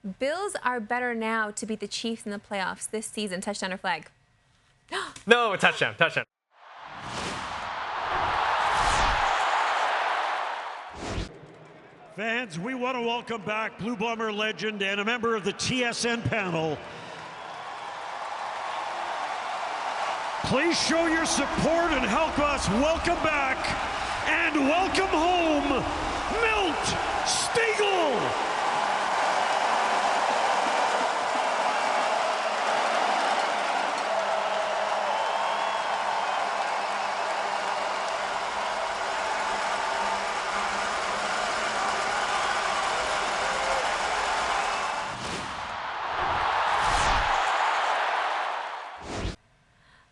Bills are better now to beat the Chiefs in the playoffs this season. Touchdown or flag? No, a touchdown. Touchdown. Fans, we want to welcome back Blue Bomber legend and a member of the TSN panel. Please show your support and help us welcome back and welcome home Milt Stegall.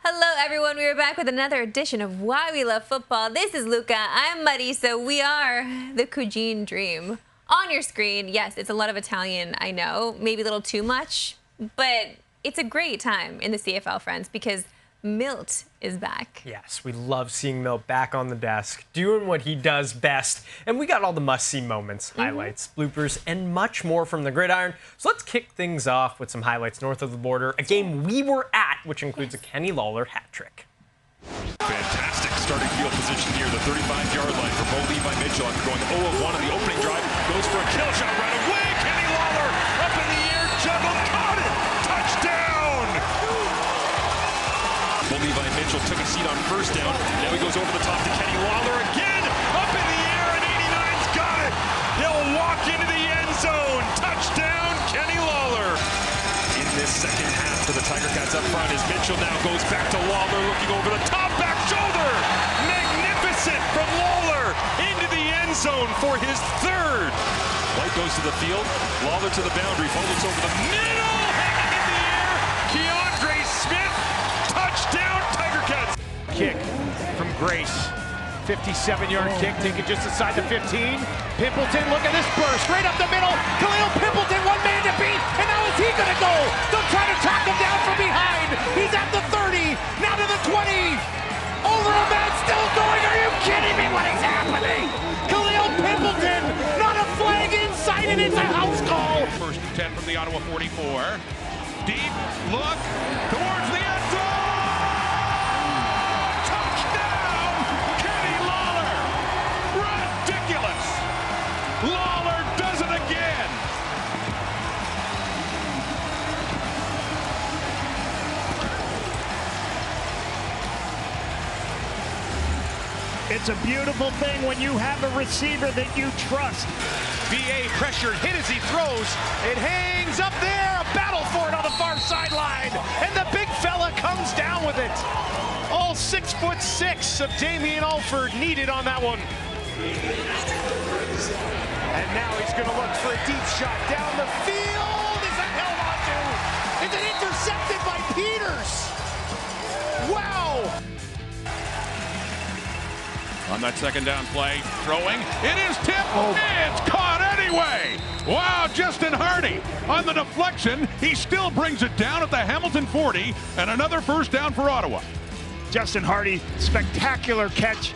Hello, everyone. We are back with another edition of Why We Love Football. This is Luca. I'm Marisa. We are the Cugine Dream. On your screen, yes, it's a lot of Italian, I know. Maybe a little too much, but it's a great time in the CFL, friends, because Milt is back. Yes, we love seeing Milt back on the desk, doing what he does best. And we got all the must-see moments, highlights, bloopers, and much more from the gridiron. So let's kick things off with some highlights north of the border. A game we were at, which includes a Kenny Lawler hat trick. Fantastic starting field position here, the 35-yard line for Bo Levi Mitchell after going 0 of 1 on the opening drive. Goes for a kill shot right away. Kenny Lawler up in the air, juggled, caught it. Touchdown! Bo Levi Mitchell took a seat on first down. Now he goes over the top to Kenny Lawler again. Up in the air, and 89's got it. He'll walk into the end zone. Touchdown, Kenny Lawler. In this second half for the Tiger Cats up front as Mitchell now goes back to Lawler, looking over the top, back shoulder. Magnificent from Lawler into the end zone for his third. White goes to the field. Lawler to the boundary. Fumbles over the middle. Hanging in the air. Keandre Smith. Touchdown, Tiger Cats. Kick from Grace. 57-yard kick, taken just inside the 15. Pimpleton, look at this burst, straight up the middle. Khalil Pimpleton, one man to beat, and now is he going to go? They'll try to track him down from behind. He's at the 30, now to the 20. Over a man, still going. Are you kidding me? What is happening? Khalil Pimpleton, not a flag inside, and it's a house call. First and 10 from the Ottawa 44. Deep look towards the end zone. Lawler does it again. It's a beautiful thing when you have a receiver that you trust. VA pressured, hit as he throws. It hangs up there. A battle for it on the far sideline. And the big fella comes down with it. All 6'6" of Damian Alford needed on that one. And now he's going to look for a deep shot down the field. Is that held onto? Is it intercepted by Peters? Wow! On that second down play, throwing. It is tipped. It's caught anyway. Wow, Justin Hardy on the deflection. He still brings it down at the Hamilton 40, and another first down for Ottawa. Justin Hardy, spectacular catch.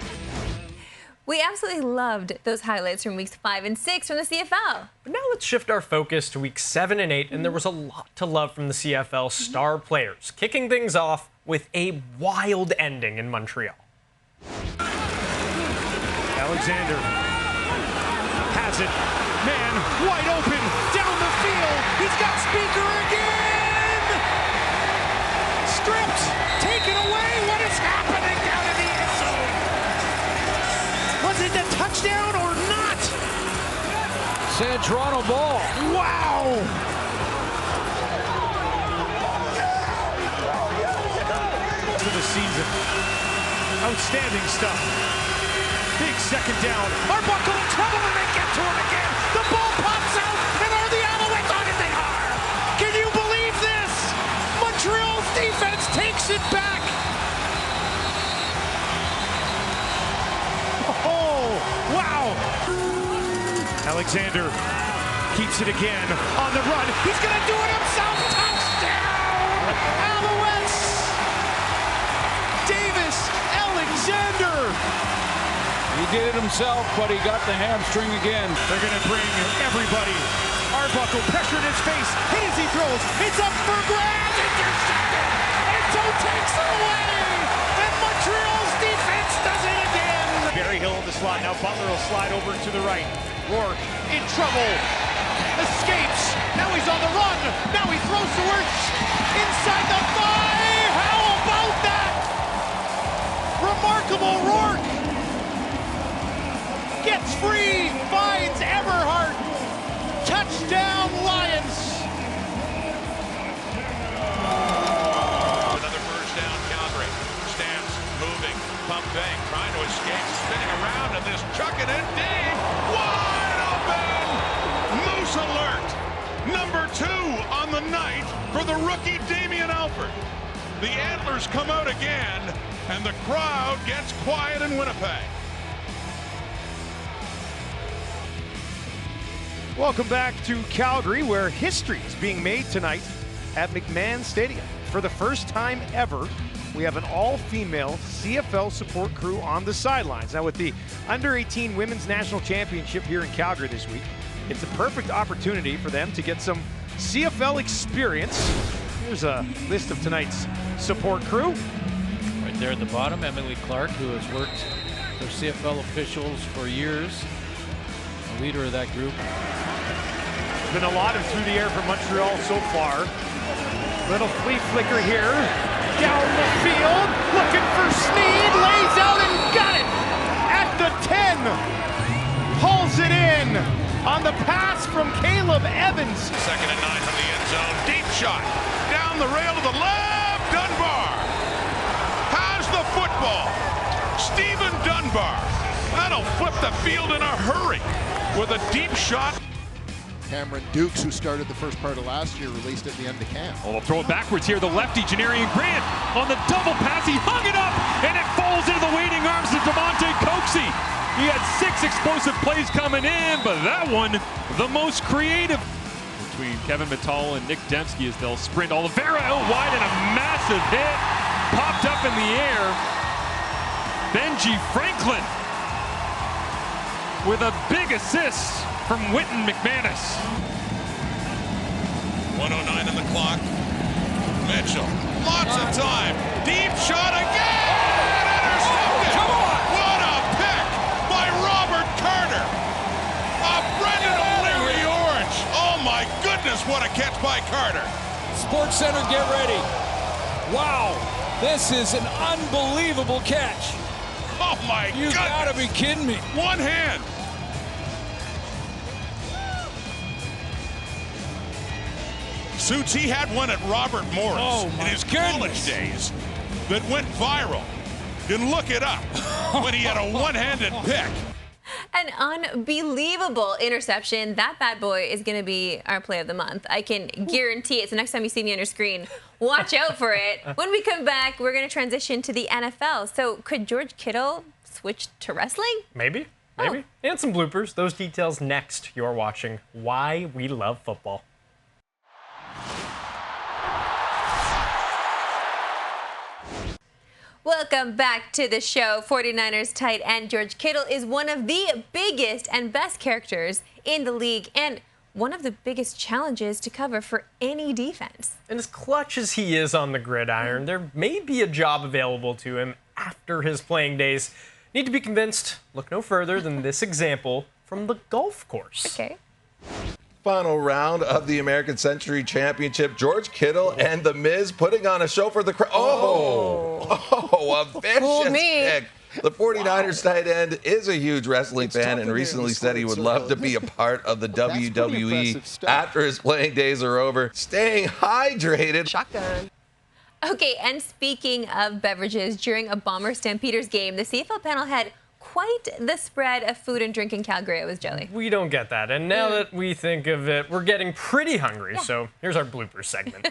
We absolutely loved those highlights from weeks 5 and 6 from the CFL. But now let's shift our focus to weeks 7 and 8, and there was a lot to love from the CFL star players, kicking things off with a wild ending in Montreal. Alexander has it. Man, wide open, down the field. He's got Speaker again. Stripped, taken away. What is happening down in the end zone? Was it a touchdown or not? San Toronto ball. Wow. To the season. Outstanding stuff. Big second down. Arbuckle in trouble and they get to him again. The ball pops out and are the Alouettes on it? They are. Can you believe this? Montreal's defense takes it back. Oh, wow. Alexander keeps it again on the run. He's going to do it himself. Touchdown. Alouettes. Davis Alexander. He did it himself, but he got the hamstring again. They're going to bring everybody Arbuckle, pressure in his face, hit as he throws, it's up for grabs, intercepted, Ento takes it away, and Montreal's defense does it again. Berryhill in the slot, now Butler will slide over to the right. Rourke in trouble, escapes, now he's on the run, now he throws to Wirtz, inside the thigh, how about that? Remarkable Rourke gets free, finds Eberhardt, touchdown Lions. Another first down, Calgary. Stamps, moving, pump fake, trying to escape, spinning around, and this chucking it deep. Wide open! Moose alert! Number 2 on the night for the rookie Damian Alford. The Antlers come out again, and the crowd gets quiet in Winnipeg. Welcome back to Calgary, where history is being made tonight at McMahon Stadium. For the first time ever, we have an all-female CFL support crew on the sidelines. Now, with the Under-18 Women's National Championship here in Calgary this week, it's a perfect opportunity for them to get some CFL experience. Here's a list of tonight's support crew. Right there at the bottom, Emily Clark, who has worked for CFL officials for years, the leader of that group. Been a lot of through the air from Montreal so far. Little flea flicker here. Down the field, looking for Sneed, lays out and got it at the 10. Hauls it in on the pass from Caleb Evans. 2nd and 9 from the end zone. Deep shot. Down the rail to the left. Dunbar has the football. Stephen Dunbar. That'll flip the field in a hurry with a deep shot. Cameron Dukes, who started the first part of last year, released at the end of camp. Oh, they'll throw it backwards here. The lefty, Janarian Grant, on the double pass. He hung it up, and it falls into the waiting arms of DeMonte Coxey. He had 6 explosive plays coming in, but that one, the most creative. Between Kevin Mittal and Nick Dembski as they'll sprint. Oliveira out wide and a massive hit. Popped up in the air. Benji Franklin with a big assist from Witten McManus. 1:09 on the clock. Mitchell, lots of time. Deep shot again! Intercepted! Come on! What a pick by Robert Carter! A Brendan O'Leary orange! Oh my goodness, what a catch by Carter! Sports Center, get ready. Wow, this is an unbelievable catch. Oh my You goodness! gotta be kidding me. One hand! Suits, he had one at Robert Morris in his college days that went viral. You can look it up when he had a one-handed pick. An unbelievable interception. That bad boy is going to be our play of the month. I can guarantee it. So next time you see me on your screen, watch out for it. When we come back, we're going to transition to the NFL. So could George Kittle switch to wrestling? Maybe. And some bloopers. Those details next. You're watching Why We Love Football. Welcome back to the show. 49ers tight end George Kittle is one of the biggest and best characters in the league and one of the biggest challenges to cover for any defense. And as clutch as he is on the gridiron, there may be a job available to him after his playing days. Need to be convinced? Look no further than this example from the golf course. Okay. Final round of the American Century Championship. George Kittle and The Miz putting on a show for the crowd. A vicious kick. The 49ers tight end is a huge wrestling fan and recently said he would love to be a part of the WWE after his playing days are over. Staying hydrated. Shotgun. Okay, and speaking of beverages, during a Bomber Stampeders game, the CFL panel had quite the spread of food and drink in Calgary. It was jelly. We don't get that. And now that we think of it, we're getting pretty hungry. Yeah. So here's our bloopers segment.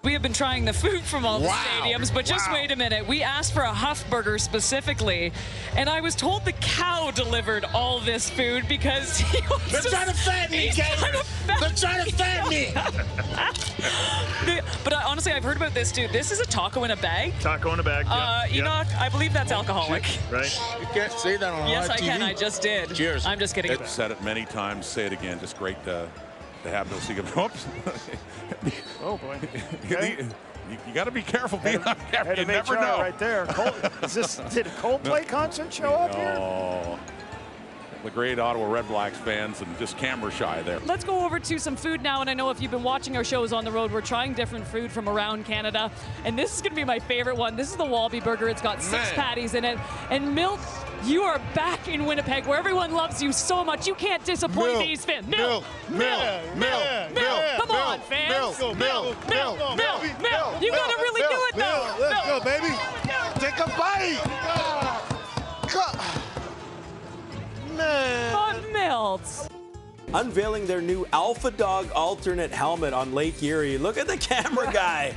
We have been trying the food from all the stadiums, but just wait a minute. We asked for a Huff burger specifically, and I was told the cow delivered all this food because he was They're trying to fatten me, Gator. They're trying to fatten me. But honestly, honestly, I've heard about this, dude. This is a taco in a bag. Taco in a bag. Enoch, I believe that's alcoholic. Right. You can't say that on Yes, live I TV. can. I just did. Cheers. I'm just kidding. I've said it many times. Say it again. Just great to have those. Oops. Oh boy. You got to be careful. You never know. Right there. Did a Coldplay concert show up here? Oh, the great Ottawa Red Blacks fans and just camera shy there. Let's go over to some food now, and I know if you've been watching our shows on the road, we're trying different food from around Canada, and this is going to be my favorite one. This is the Wallaby Burger. It's got 6 patties in it, and Milk, you are back in Winnipeg, where everyone loves you so much. You can't disappoint these fans. Milk. Come on, fans. Milk. You gotta really do it, though. Let's go, baby. Take a bite. Man. Melts. Unveiling their new Alpha Dog alternate helmet on Lake Erie. Look at the camera guy.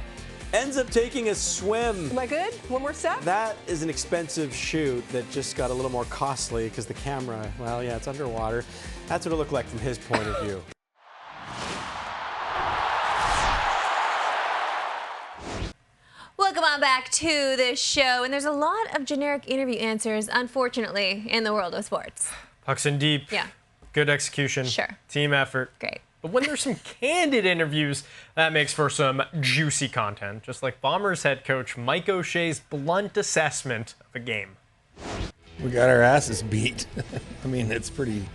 Ends up taking a swim. Am I good? One more step? That is an expensive shoot that just got a little more costly because the camera, well, yeah, it's underwater. That's what it looked like from his point of view. Welcome on back to the show. And there's a lot of generic interview answers, unfortunately, in the world of sports. Pucks in deep. Yeah. Good execution. Sure. Team effort. Great. But when there's some candid interviews, that makes for some juicy content, just like Bombers head coach Mike O'Shea's blunt assessment of a game. We got our asses beat. I mean, it's pretty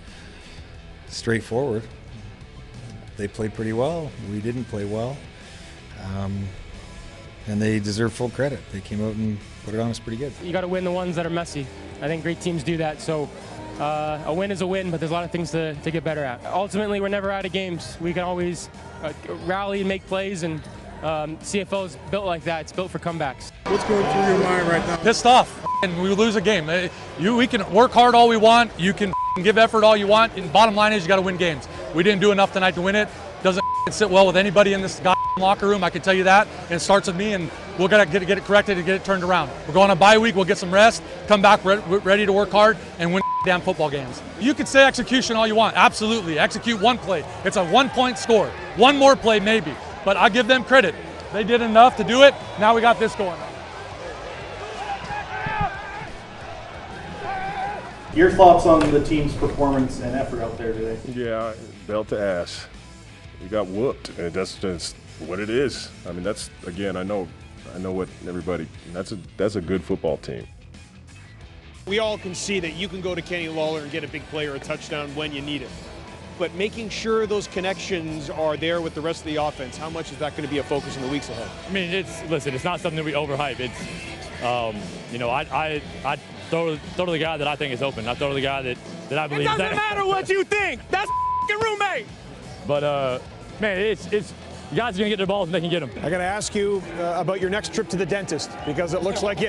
straightforward. They played pretty well. We didn't play well. And they deserve full credit. They came out and put it on us pretty good. You got to win the ones that are messy. I think great teams do that. So a win is a win, but there's a lot of things to get better at. Ultimately, we're never out of games. We can always rally and make plays, and CFL is built like that. It's built for comebacks. What's going through your mind right now? Pissed off, and we lose a game. We can work hard all we want. You can give effort all you want. And bottom line is you got to win games. We didn't do enough tonight to win it. Doesn't sit well with anybody in this locker room, I can tell you that. And it starts with me, and we'll get it corrected and get it turned around. We're going on a bye week. We'll get some rest, come back ready to work hard, and win damn football games. You can say execution all you want. Absolutely. Execute one play. It's a 1-point score. One more play maybe. But I give them credit. They did enough to do it. Now we got this going. Your thoughts on the team's performance and effort out there today? Yeah, belt to ass. We got whooped, and that's just what it is. I mean, that's, again, I know what everybody. That's a good football team. We all can see that you can go to Kenny Lawler and get a big play or a touchdown when you need it. But making sure those connections are there with the rest of the offense, how much is that going to be a focus in the weeks ahead? I mean, it's not something that we overhype. It's, I throw to the guy that I think is open. I throw to the guy that I believe. It doesn't matter what you think. That's your roommate. But man, it's you guys are gonna get the balls and they can get them. I got to ask you about your next trip to the dentist, because it looks like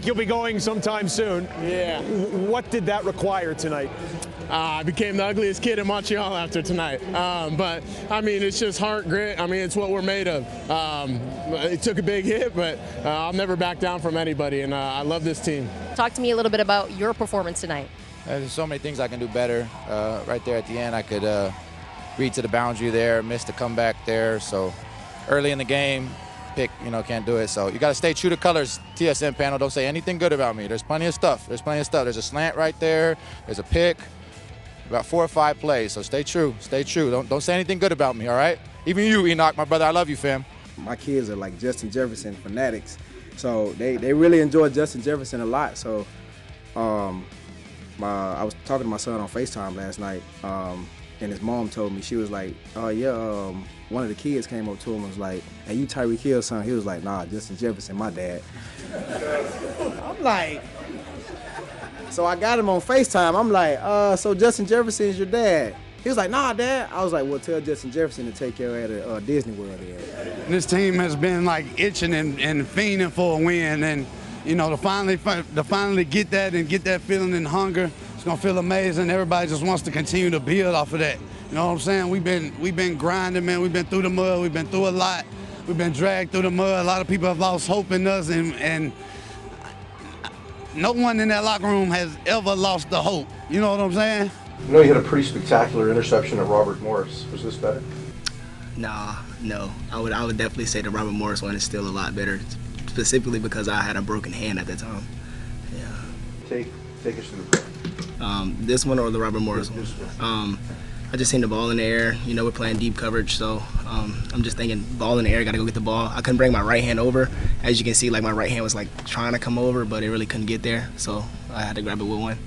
you'll be going sometime soon. Yeah. What did that require tonight? I became the ugliest kid in Montreal after tonight. But I mean, it's just heart, grit. I mean, it's what we're made of. It took a big hit, but I'll never back down from anybody, and I love this team. Talk to me a little bit about your performance tonight. There's so many things I can do better. Right there at the end, I could read to the boundary there, missed the comeback there. So early in the game, can't do it. So you got to stay true to colors, TSN panel. Don't say anything good about me. There's plenty of stuff. There's a slant right there. There's a pick. About 4 or 5 plays. So stay true. Stay true. Don't say anything good about me, all right? Even you, Enoch, my brother, I love you, fam. My kids are like Justin Jefferson fanatics. So they really enjoy Justin Jefferson a lot. So I was talking to my son on FaceTime last night. And his mom told me, she was like, one of the kids came up to him and was like, hey, you Tyreek Hill's son? He was like, nah, Justin Jefferson, my dad. I'm like, so I got him on FaceTime. I'm like, so Justin Jefferson is your dad? He was like, nah, Dad. I was like, well, tell Justin Jefferson to take care of Disney World. This team has been like itching and fiending for a win. And, to finally get that and get that feeling and hunger, it's gonna feel amazing. Everybody just wants to continue to build off of that. You know what I'm saying? We've been grinding, man. We've been through the mud. We've been through a lot. We've been dragged through the mud. A lot of people have lost hope in us, and no one in that locker room has ever lost the hope. You know what I'm saying? I know you had a pretty spectacular interception at Robert Morris. Was this better? No. I would definitely say the Robert Morris one is still a lot better, specifically because I had a broken hand at the time. Yeah. Take us through the play. This one or the Robert Morris one? I just seen the ball in the air. You know, we're playing deep coverage, so I'm just thinking ball in the air, got to go get the ball. I couldn't bring my right hand over. As you can see, like my right hand was like trying to come over, but it really couldn't get there, so I had to grab it with one.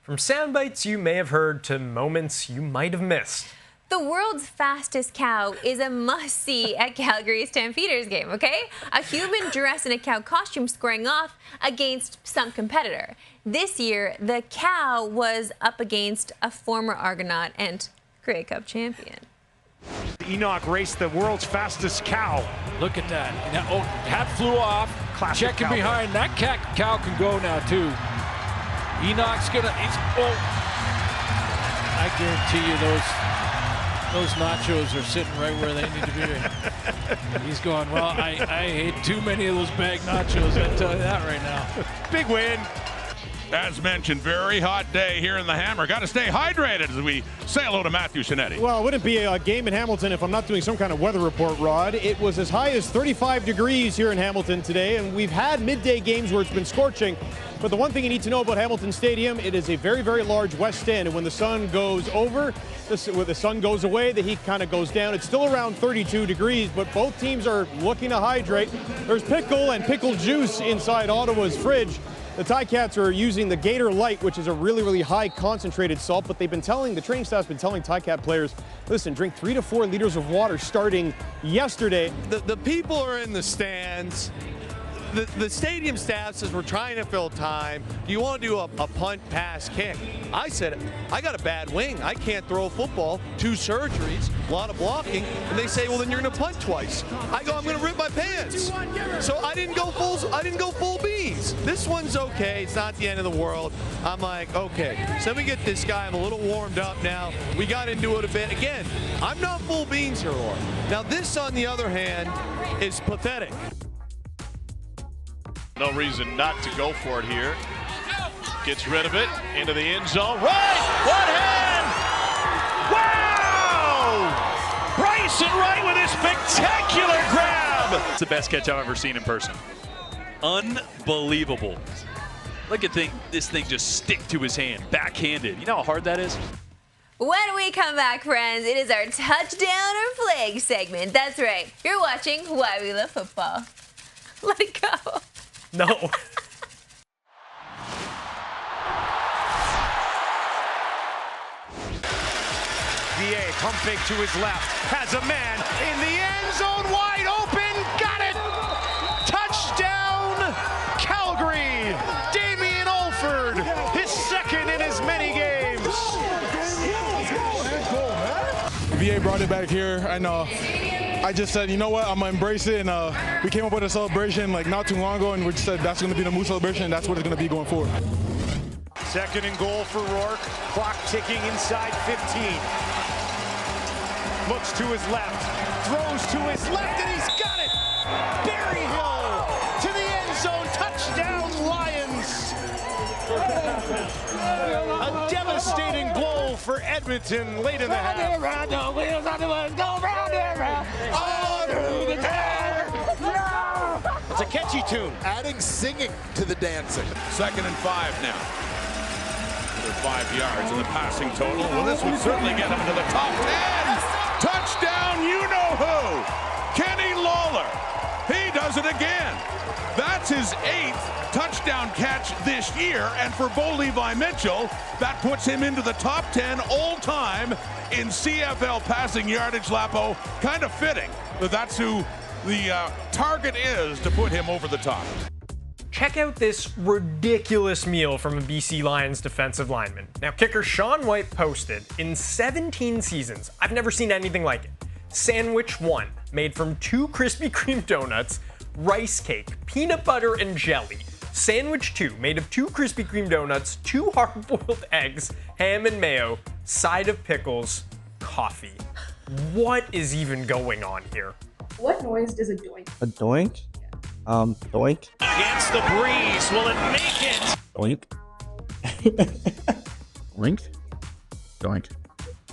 From sound bites you may have heard to moments you might have missed. The world's fastest cow is a must-see at Calgary's Stampeders game, okay? A human dressed in a cow costume squaring off against some competitor. This year, the cow was up against a former Argonaut and Grey Cup champion. Enoch raced the world's fastest cow. Look at that. Oh, hat flew off. Classic Checking cowboy. behind. That cow can go now, too. Enoch's gonna. I guarantee you those nachos are sitting right where they need to be. He's going, well, I hate too many of those bag nachos. I tell you that right now. Big win. As mentioned, very hot day here in the Hammer. Got to stay hydrated as we say hello to Matthew Shinetti. Well, it wouldn't be a game in Hamilton if I'm not doing some kind of weather report, Rod. It was as high as 35 degrees here in Hamilton today, and we've had midday games where it's been scorching. But the one thing you need to know about Hamilton Stadium, it is a very, very large west end, and when the sun goes over, when the sun goes away, the heat kind of goes down. It's still around 32 degrees, but both teams are looking to hydrate. There's pickle and pickle juice inside Ottawa's fridge. The Ticats are using the Gator Light, which is a really, really high concentrated salt, but they've been telling, the training staff's been telling Ticat players, listen, drink 3 to 4 liters of water starting yesterday. The people are in the stands. The stadium staff says we're trying to fill time. Do you want to do a punt, pass, kick? I said, I got a bad wing. I can't throw a football. 2 surgeries, a lot of blocking. And they say, well, then you're going to punt twice. I go, I'm going to rip my pants. So I didn't go full beans. This one's okay. It's not the end of the world. I'm like, okay. So let me get this guy. I'm a little warmed up now. We got into it a bit. Again, I'm not full beans here, Laura. Now this, on the other hand, is pathetic. No reason not to go for it here. Gets rid of it into the end zone. Right! One hand! Wow! Bryson Wright with a spectacular grab! It's the best catch I've ever seen in person. Unbelievable. Look at this thing just stick to his hand, backhanded. You know how hard that is? When we come back, friends, it is our touchdown or flag segment. That's right. You're watching Why We Love Football. Let it go. No. VA pump fake to his left, has a man in the end zone, wide open, got it! Touchdown, Calgary! Damian Alford, his second in as many games. VA brought it back here, and I just said, you know what, I'm gonna embrace it, and we came up with a celebration like not too long ago, and we just said that's gonna be the Moose celebration, and that's what it's gonna be going forward. Second and goal for Rourke, clock ticking inside 15. Looks to his left, throws to his left, and he's got it! Berryhill to the end zone, touchdown Lions! A devastating blow for Edmonton late in the half. It's a catchy tune. Adding singing to the dancing. 2nd and 5 now. Another 5 yards in the passing total. Well, this would certainly get him to the top 10. Touchdown, you know who? Kenny Lawler. He does it again. That's his 8th touchdown catch this year, and for Bo Levi Mitchell, that puts him into the top 10 all-time in CFL passing yardage, Lapo. Kind of fitting that that's who the target is to put him over the top. Check out this ridiculous meal from a BC Lions defensive lineman. Now, kicker Sean White posted, in 17 seasons, I've never seen anything like it. Sandwich 1, made from 2 Krispy Kreme donuts, rice cake, peanut butter, and jelly. Sandwich 2, made of 2 Krispy Kreme donuts, 2 hard-boiled eggs, ham and mayo, side of pickles, coffee. What is even going on here? What noise does a doink? A doink? Doink. Against the breeze, will it make it? Doink. Doink. Doink.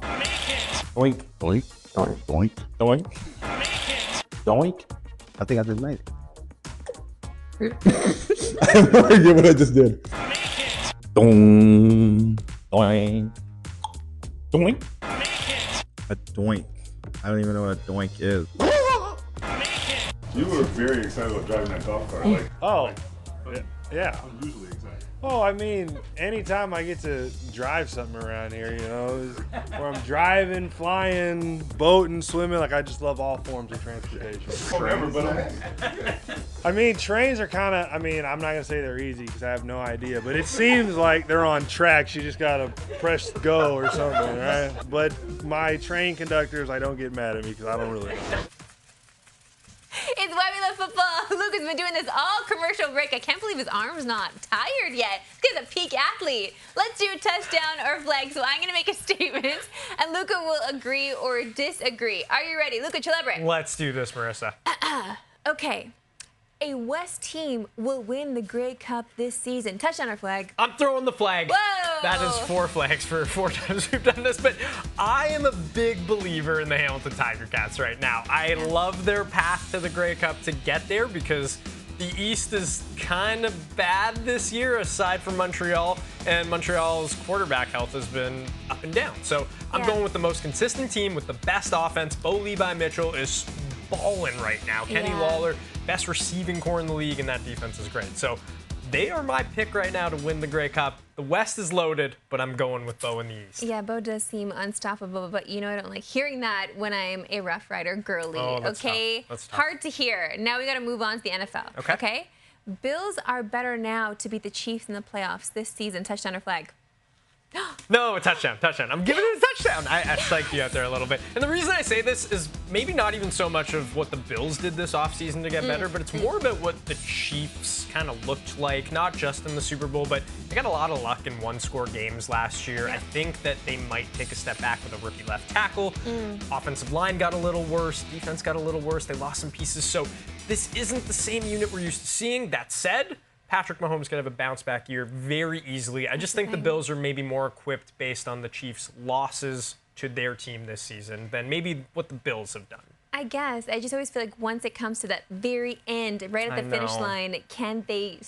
Make it. Doink. Doink. Doink. Doink. Doink. Doink. I think I just made it. I have no idea what I just did. Doink. Doink. Doink. A doink. I don't even know what a doink is. You were very excited about driving that golf cart. Like, Oh, yeah. I'm usually excited. Oh, I mean, anytime I get to drive something around here, you know, where I'm driving, flying, boating, swimming, like I just love all forms of transportation. Forever, but I mean, trains are kind of, I mean, I'm not going to say they're easy because I have no idea, but it seems like they're on tracks. You just got to press go or something, right? But my train conductors, I don't get mad at me because I don't really know. It's Why We Love Football. Luke has been doing this all commercial break. I can't believe his arm's not tired yet. This guy's a peak athlete. Let's do touchdown or flag. So I'm going to make a statement, and Luca will agree or disagree. Are you ready? Luca Celebre. Let's do this, Marissa. Okay. A West team will win the Grey Cup this season. Touchdown or flag? I'm throwing the flag. Whoa! That is 4 flags for 4 times we've done this, but I am a big believer in the Hamilton Tiger Cats right now. I love their path to the Grey Cup to get there because the East is kind of bad this year, aside from Montreal, and Montreal's quarterback health has been up and down. So I'm going with the most consistent team with the best offense. Bo Levi Mitchell is balling right now. Kenny Lawler, best receiving core in the league, and that defense is great. So they are my pick right now to win the Grey Cup. The West is loaded, but I'm going with Bo in the East. Yeah, Bo does seem unstoppable, but you know I don't like hearing that when I'm a Rough Rider girly. Oh, that's okay? tough. That's tough. Hard to hear. Now we got to move on to the NFL. Okay? Bills are better now to beat the Chiefs in the playoffs this season. Touchdown or flag? No, touchdown. I'm giving it a touchdown. I psyched you out there a little bit. And the reason I say this is maybe not even so much of what the Bills did this offseason to get better, but it's more about what the Chiefs kind of looked like, not just in the Super Bowl, but they got a lot of luck in one-score games last year. I think that they might take a step back with a rookie left tackle. Offensive line got a little worse. Defense got a little worse. They lost some pieces. So this isn't the same unit we're used to seeing. That said, Patrick Mahomes could have a bounce-back year very easily. I just think the Bills are maybe more equipped based on the Chiefs' losses to their team this season than maybe what the Bills have done. I guess. I just always feel like once it comes to that very end, right at the finish line, can they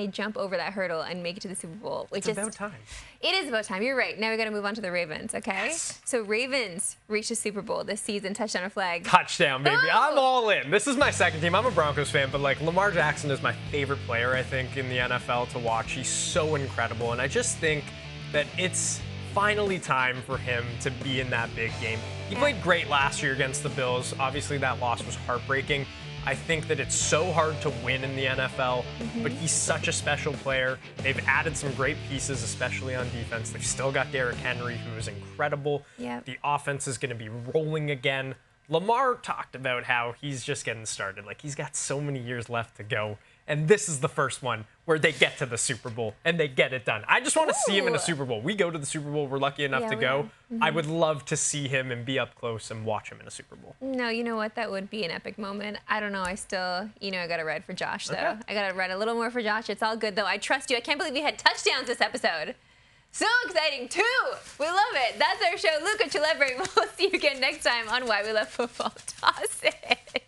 jump over that hurdle and make it to the Super Bowl? It's about time. It is about time. You're right. Now we got to move on to the Ravens, okay? Yes. So Ravens reached the Super Bowl this season. Touchdown or flag? Touchdown, baby. I'm all in. This is my second team. I'm a Broncos fan, but like Lamar Jackson is my favorite player, I think, in the NFL to watch. He's so incredible, and I just think that it's finally time for him to be in that big game. He played great last year against the Bills. Obviously, that loss was heartbreaking. I think that it's so hard to win in the NFL, but he's such a special player. They've added some great pieces, especially on defense. They've still got Derrick Henry, who is incredible. The offense is going to be rolling again. Lamar talked about how he's just getting started. Like, he's got so many years left to go. And this is the first one where they get to the Super Bowl and they get it done. I just want to see him in a Super Bowl. We go to the Super Bowl. We're lucky enough to go. I would love to see him and be up close and watch him in a Super Bowl. No, you know what? That would be an epic moment. I don't know. I still, I got to ride for Josh, though. I got to ride a little more for Josh. It's all good, though. I trust you. I can't believe we had touchdowns this episode. So exciting, too. We love it. That's our show. Luca Celebre. We'll see you again next time on Why We Love Football. Toss it.